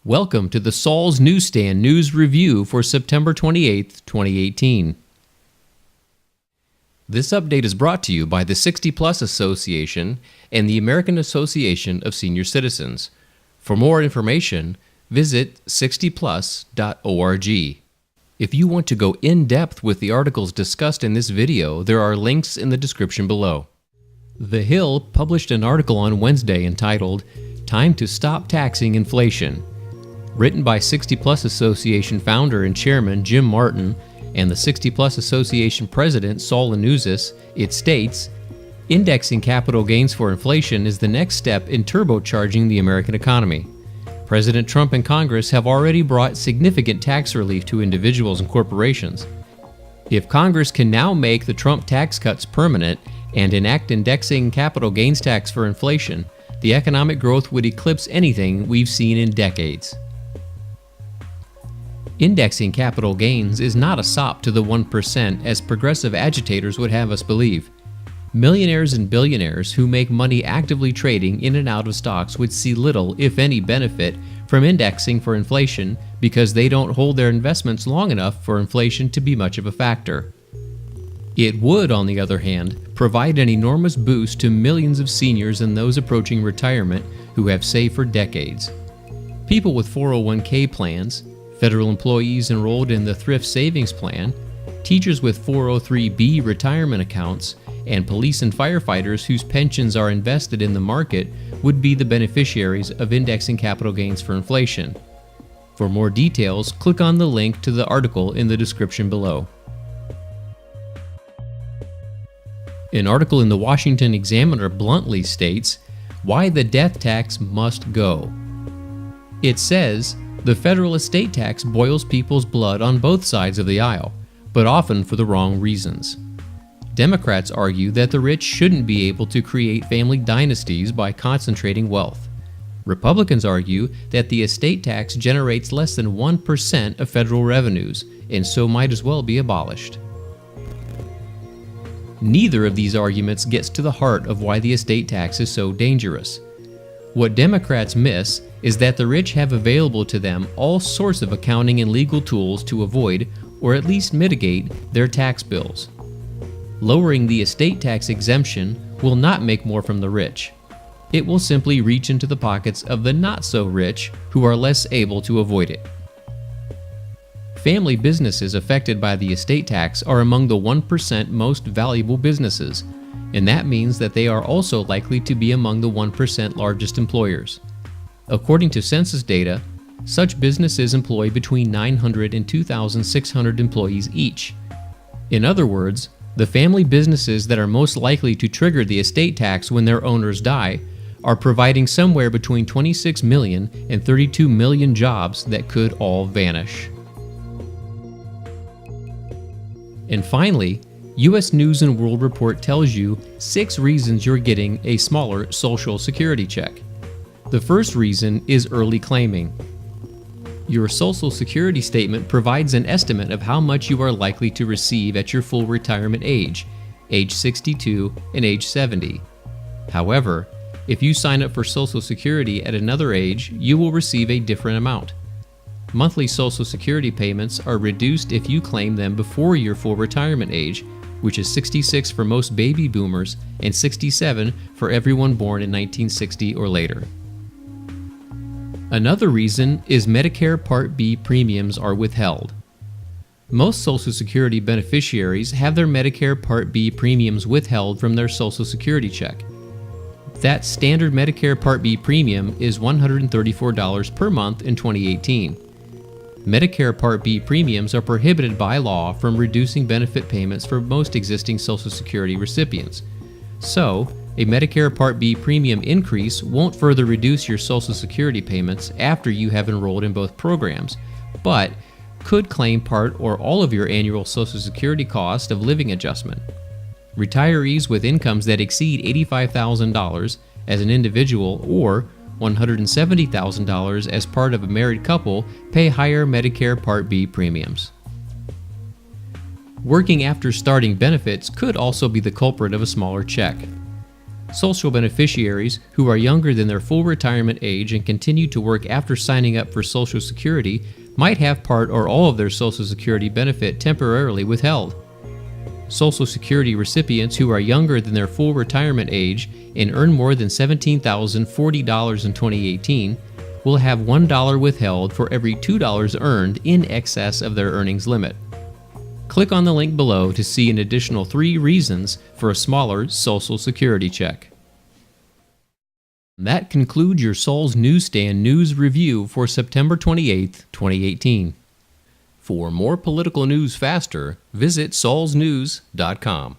Welcome to the Saul's Newsstand News Review for September 28, 2018. This update is brought to you by the 60 Plus Association and the American Association of Senior Citizens. For more information, visit 60plus.org. If you want to go in-depth with the articles discussed in this video, there are links in the description below. The Hill published an article on Wednesday entitled, "Time to Stop Taxing Inflation." Written by 60 Plus Association founder and chairman Jim Martin and the 60 Plus Association president Saul, it states, "Indexing capital gains for inflation is the next step in turbocharging the American economy. President Trump and Congress have already brought significant tax relief to individuals and corporations. If Congress can now make the Trump tax cuts permanent and enact indexing capital gains tax for inflation, the economic growth would eclipse anything we've seen in decades." Indexing capital gains is not a sop to the 1% as progressive agitators would have us believe. Millionaires and billionaires who make money actively trading in and out of stocks would see little, if any, benefit from indexing for inflation because they don't hold their investments long enough for inflation to be much of a factor. It would, on the other hand, provide an enormous boost to millions of seniors and those approaching retirement who have saved for decades. People with 401k plans, federal employees enrolled in the Thrift Savings Plan, teachers with 403b retirement accounts, and police and firefighters whose pensions are invested in the market would be the beneficiaries of indexing capital gains for inflation. For more details, click on the link to the article in the description below. An article in the Washington Examiner bluntly states, "Why the death tax must go." It says, "The federal estate tax boils people's blood on both sides of the aisle, but often for the wrong reasons. Democrats argue that the rich shouldn't be able to create family dynasties by concentrating wealth. Republicans argue that the estate tax generates less than 1% of federal revenues, and so might as well be abolished." Neither of these arguments gets to the heart of why the estate tax is so dangerous. What Democrats miss is that the rich have available to them all sorts of accounting and legal tools to avoid, or at least mitigate, their tax bills. Lowering the estate tax exemption will not make more from the rich. It will simply reach into the pockets of the not-so-rich who are less able to avoid it. Family businesses affected by the estate tax are among the 1% most valuable businesses, and that means that they are also likely to be among the 1% largest employers. According to census data, such businesses employ between 900 and 2,600 employees each. In other words, the family businesses that are most likely to trigger the estate tax when their owners die are providing somewhere between 26 million and 32 million jobs that could all vanish. And finally, U.S. News & World Report tells you 6 reasons you're getting a smaller Social Security check. The first reason is early claiming. Your Social Security statement provides an estimate of how much you are likely to receive at your full retirement age 62 and age 70. However, if you sign up for Social Security at another age, you will receive a different amount. Monthly Social Security payments are reduced if you claim them before your full retirement age, which is 66 for most baby boomers and 67 for everyone born in 1960 or later. Another reason is Medicare Part B premiums are withheld. Most Social Security beneficiaries have their Medicare Part B premiums withheld from their Social Security check. That standard Medicare Part B premium is $134 per month in 2018. Medicare Part B premiums are prohibited by law from reducing benefit payments for most existing Social Security recipients. So, a Medicare Part B premium increase won't further reduce your Social Security payments after you have enrolled in both programs, but could claim part or all of your annual Social Security cost of living adjustment. Retirees with incomes that exceed $85,000 as an individual or $170,000 as part of a married couple pay higher Medicare Part B premiums. Working after starting benefits could also be the culprit of a smaller check. Social beneficiaries who are younger than their full retirement age and continue to work after signing up for Social Security might have part or all of their Social Security benefit temporarily withheld. Social Security recipients who are younger than their full retirement age and earn more than $17,040 in 2018 will have $1 withheld for every $2 earned in excess of their earnings limit. Click on the link below to see an additional 3 reasons for a smaller Social Security check. That concludes your Saul's Newsstand News Review for September 28, 2018. For more political news faster, visit saulsnews.com.